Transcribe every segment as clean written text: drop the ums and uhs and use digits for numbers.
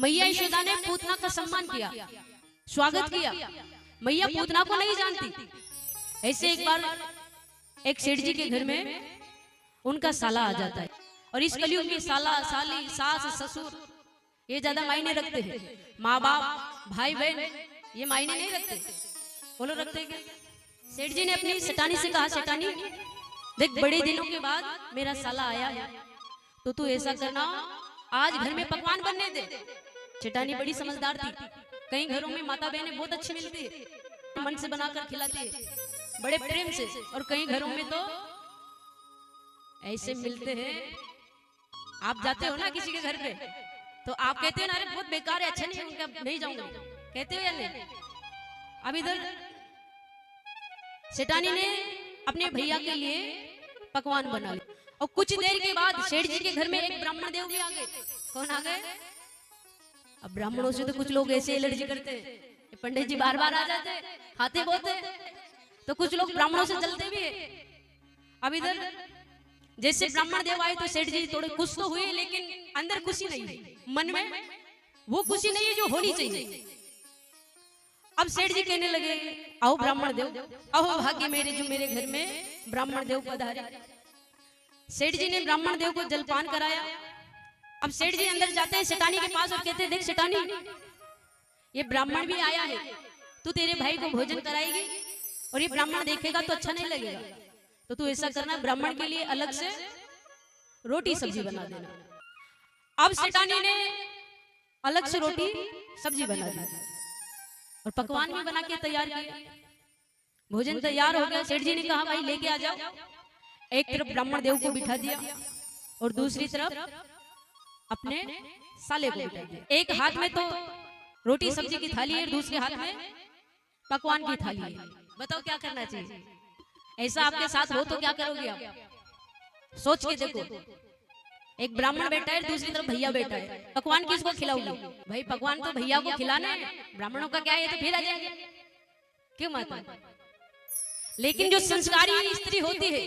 मैया यशोदा ने पूतना का सम्मान किया, स्वागत किया। मैया पूतना को नहीं जानती। ऐसे एक बार एक सेठ जी के घर में उनका साला आ जाता है, और इस कलयुग में साला साली सास ससुर ये ज्यादा मायने रखते हैं। माँ बाप भाई बहन ये मायने नहीं रखते, वो लोग रखते हैं। सेठ जी ने अपनी सेठानी से कहा, सेठानी देख बड़े दिनों के बाद मेरा साला आया है, तो तू ऐसा करना आज घर में पकवान बनने दे। सेठानी बड़ी समझदार थी। कई घरों में माता बहनें बहुत अच्छी मिलती है, मन से बनाकर खिलाती है बड़े प्रेम से, और कई घरों में तो ऐसे मिलते हैं। आप जाते हो ना किसी के घर पे, तो आप कहते हैं ना अरे बहुत बेकार है, अच्छा नहीं है, उनका नहीं जाऊंगा, कहते हो या नहीं? अब इधर सेठानी ने अपने भैया के लिए पकवान बना लिया, और कुछ देर के बाद सेठ जी के घर में एक ब्राह्मण देव भी आ गए। कौन आ गए? अब ब्राह्मणों से तो कुछ लोग ऐसे एलर्जी करते हैं, पंडित जी बार बार आ जाते, खाते बोते, तो कुछ लोग ब्राह्मणों से जलते भी है। अब इधर जैसे ब्राह्मण देव आए तो सेठ जी थोड़े खुश तो हुए, लेकिन अंदर खुशी नहीं है, मन में वो खुशी नहीं है जो होनी चाहिए। अब सेठ जी कहने लगे, आओ ब्राह्मण देव, आओ भाग्य मेरे जो मेरे घर में ब्राह्मण देव पधारे। सेठ जी ने ब्राह्मण देव को जलपान कराया। अब सेठ जी अंदर जाते हैं सेठानी के पास और कहते हैं, देख सेठानी ये ब्राह्मण भी आया है, तू तेरे भाई को भोजन कराएगी, और ये ब्राह्मण देखेगा तो अच्छा नहीं लगेगा, तो तू ऐसा करना ब्राह्मण के लिए अलग से रोटी सब्जी बना देना। अब सेठानी ने अलग से रोटी सब्जी बना दी और पकवान भी बना के तैयार किया। भोजन तैयार हो गया। सेठ जी ने कहा, भाई लेके आ जाओ। एक तरफ ब्राह्मण देव को बिठा दिया और दूसरी तरफ अपने साले को बिठा दिया। एक हाथ में तो रोटी सब्जी की थाली है, दूसरे हाथ में पकवान की थाली है। बताओ क्या करना चाहिए? ऐसा आपके साथ हो तो क्या करोगे आप? सोच के देखो। एक ब्राह्मण बैठा है, दूसरी तरफ भैया बैठा है, पकवान किसको खिलाओगे? भाई पकवान तो भैया को खिलाना है, ब्राह्मणों का क्या है, तो फिर आ जाएंगे। क्यों माता? लेकिन जो संस्कारी स्त्री होती है,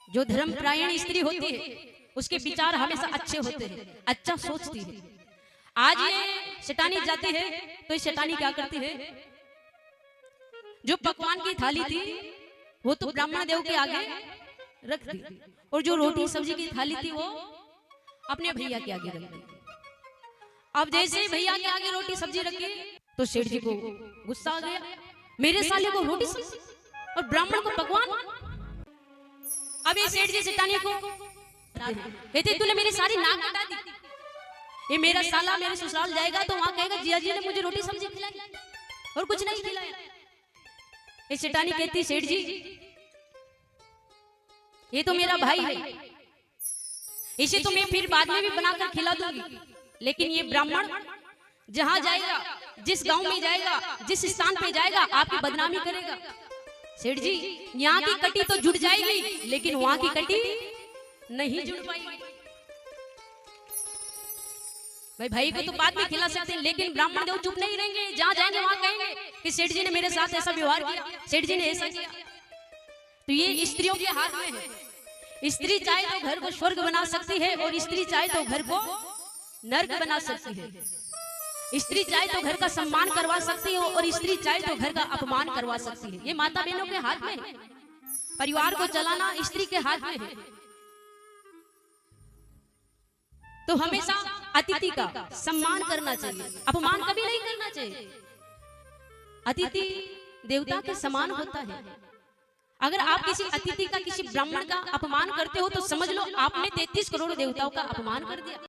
जो धर्मपरायण स्त्री होती है, उसके विचार हमेशा अच्छे होते हैं, अच्छा सोचती है। आज ये सेठानी जाती है तो ये सेठानी क्या करती है, जो पकवान की थाली थी वो तो ब्राह्मण देव के आगे रख दी, और जो रोटी सब्जी की थाली थी वो अपने भैया के आगे रख दी। अब जैसे भैया के आगे रोटी सब्जी रखी तो सेठ जी को गुस्सा आ गया, मेरे साले को रोटी सब्जी और ब्राह्मण को पकवान। अब ये सेठ जी सेठानी को कहते, तूने मेरी सारी नाक कटा दी, ये मेरा साला मेरे ससुराल जाएगा तो वहां कहेगा जिया जी ने मुझे रोटी सब्जी खिलाई और कुछ नहीं खिलाया। ये सेठानी कहती, सेठ जी ये तो मेरा भाई है, इसे तो मैं फिर बाद में भी बनाकर खिला दूंगी, लेकिन ये ब्राह्मण जहां जाएगा, जिस गांव में जाएगा, जिस स्थान पे जाएगा, आपकी बदनामी करेगा। सेठ जी यहाँ की कटी तो जुड़ जाएगी, लेकिन वहां की कटी नहीं जुड़ पाएगी। भाई को तो बाद में खिला सकते हैं, लेकिन ब्राह्मण देव चुप नहीं रहेंगे। जहां जाएंगे वहां कहेंगे कि सेठ जी ने मेरे साथ ऐसा व्यवहार किया, सेठ जी ने ऐसा किया। तो ये स्त्रियों के हाथ में है। स्त्री चाहे तो घर को स्वर्ग बना सकती है, और स्त्री चाहे तो घर को नर्क बना सकती है। स्त्री चाहे तो घर का सम्मान करवा सकती है, और स्त्री चाहे तो घर का अपमान करवा सकती है। ये माता बहनों के हाथ में है। परिवार को चलाना स्त्री के हाथ में है। तो हमेशा अतिथि का सम्मान करना चाहिए, अपमान कभी नहीं करना चाहिए। अतिथि देवता के समान होता है। अगर आप किसी अतिथि का, किसी ब्राह्मण का अपमान करते हो तो समझ लो आपने 33 करोड़ देवताओं का अपमान कर दिया।